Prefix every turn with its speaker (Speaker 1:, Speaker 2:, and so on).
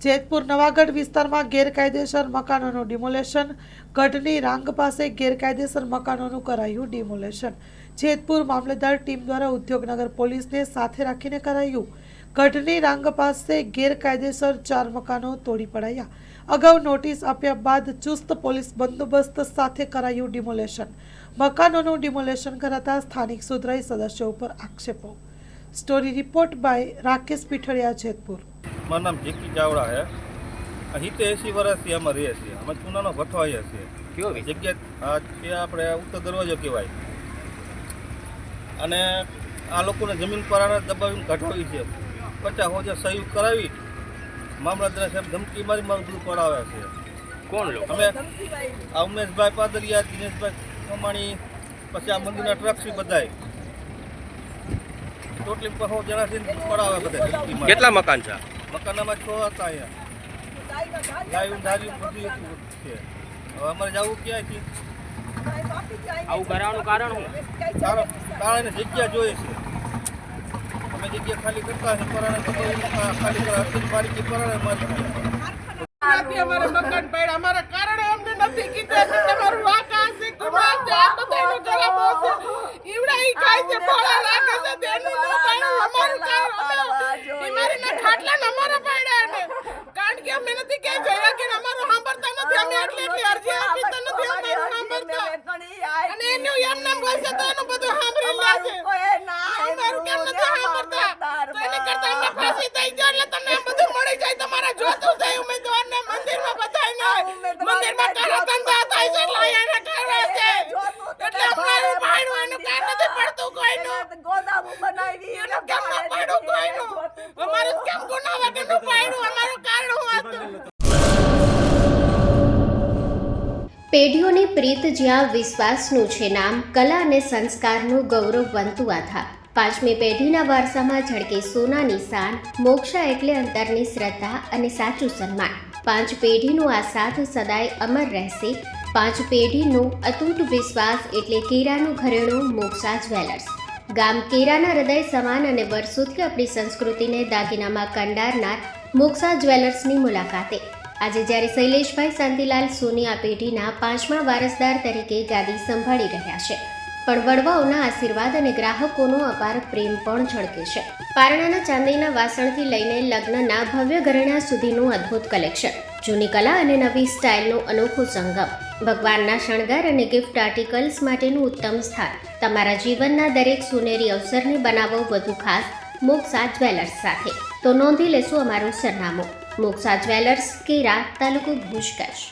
Speaker 1: જેતપુર નવાગઢ વિસ્તારમાં ગેરકાયદેસર મકાનોનું ડિમોલેશન. ગઢની રાંગ પાસે ગેરકાયદેસર મકાનોનું કરાયું ડિમોલેશન. જેતપુર મામલતદાર ટીમ દ્વારા ઉદ્યોગનગર પોલીસને સાથે રાખીને કરાયું. ગઢની રાંગ પાસે ગેરકાયદેસર 4 મકાનો તોડી પડાયા. અગાઉ નોટિસ આપ્યા બાદ ચુસ્ત પોલીસ બંદોબસ્ત સાથે કરાયું ડિમોલેશન. મકાનોનું ડિમોલેશન કરાતા સ્થાનિક સુધરાઈ સદસ્યો ઉપર આક્ષેપો. Story report by Rakesh Pithadiya, Jetpur.
Speaker 2: મારું નામ જેકી ચાવડા છે. અહીં 80 વર્ષથી અમે રહીએ છીએ. અમે ચૂનાનો ભઠ્ઠો આવીએ છીએ. કેવો જગ્યા આ છે આપણે ઉત્તર દરવાજો કહેવાય. અને આ લોકોને જમીન પર દબાવીને કઢાવી છે. 50,000 સહી કરાવી મામલતદાર સાહેબ ધમકી મારી મારું બધું પડાવે છે.
Speaker 3: કોણ લોકો?
Speaker 2: અમે આ ઉમેશભાઈ પાદરિયા, દિનેશભાઈ કમાણી, પછી આ મંદિરના ટ્રક છે બધાય ટોટલી 100 જણા છે પડાવે બધા.
Speaker 3: કેટલા મકાન છે?
Speaker 2: મકાનમાં 6 હતા અહીંયા. ગાયું ધાર્યું બધું એટલું છે. હવે અમારે જવું ક્યાં છે?
Speaker 3: આવું કરાવવાનું કારણ શું?
Speaker 2: કારણ જગ્યા જોઈએ છે. અમે જગ્યા ખાલી કરતા છે પરાણે ખાલી કરા બારીકી પરાણે મારી
Speaker 4: અમારે મકાન પડ્યા અમારા કારણે અમને નથી કીધું કે તમારું વાંક છે ગુનાહ છે આ બધાનો ગરબો છે ઈવડા ઈ ખાય છે ભોળા રાખે છે તેનું ન પાડ્યું અમારું કારણ બીમારીના ખાટલા ન અમારા પાડ્યા ને કારણ કે અમે નથી કે જોયા કે અમારું સાંભળતા નથી અમે એટલી અરજી આપી તો નથી અમારું સાંભળતા અને એનું એમ નામ બોલશે તો એનું બધું સાંભળી લે છે અમારું કેમ નથી સાંભળતા તો એને કરતા અમને ફાંસી થઈ જાય એટલે તમને બધું મળી જાય તમારા જોતું જાય ઉમેદવારને મંદિરમાં બધાયને મંદિરમાં કાળા ધંધા થાય છે લાયાને કરે છે એટલે અમારું ભાડું એનું કાંઈ નથી પડતું કોઈનું
Speaker 5: ગોદામું બનાવી
Speaker 4: એનું કેમ ન પડ્યું કોઈનું અમારું કેમ ગુનાહ વગરનું પડ્યું અમારું કારણ શું હતું?
Speaker 6: પેઢીઓની પ્રીત જ્યાં વિશ્વાસનું છે નામ, કલા અને સંસ્કારનું ગૌરવવંતું આધાર. 5મી પેઢીના વારસામાં ઝળકે સોનાની શાન, મોક્ષા એટલે અંતરની શ્રદ્ધા અને સાચું સન્માન. 5 પેઢીનું આ સાથ સદાય અમર રહેશે. 5 પેઢીનું અતૂટ વિશ્વાસ એટલે કેરાનું ઘરેણું મોક્ષા જ્વેલર્સ. ગામ કેરાના હૃદય સમાન અને વર્ષોથી આપણી સંસ્કૃતિને દાગીનામાં કંડારનાર મોક્ષા જ્વેલર્સની મુલાકાતે આજે જ્યારે શૈલેષભાઈ શાંતિલાલ સોની આ પેઢીના 5મા વારસદાર તરીકે ગાદી સંભાળી રહ્યા છે, પણ વડવાઓના આશીર્વાદ અને ગ્રાહકોનો અપાર પ્રેમ પણ ઝળકે છે. પારણાના ચાંદીના વાસણથી લઈને લગ્નના ભવ્ય ઘરેણા સુધીનું અદ્ભુત કલેક્શન, જૂની કલા અને નવી સ્ટાઇલનો અનોખો સંગમ, ભગવાનના શણગાર અને ગિફ્ટ આર્ટિકલ્સ માટેનું ઉત્તમ સ્થાન. તમારા જીવનના દરેક સોનેરી અવસરને બનાવો વધુ ખાસ મોક્ષા જ્વેલર્સ સાથે. તો નોંધી લેશો અમારું સરનામું: મોક્ષા જ્વેલર્સ, કેરા, તાલુકો ભુજ, કચ્છ.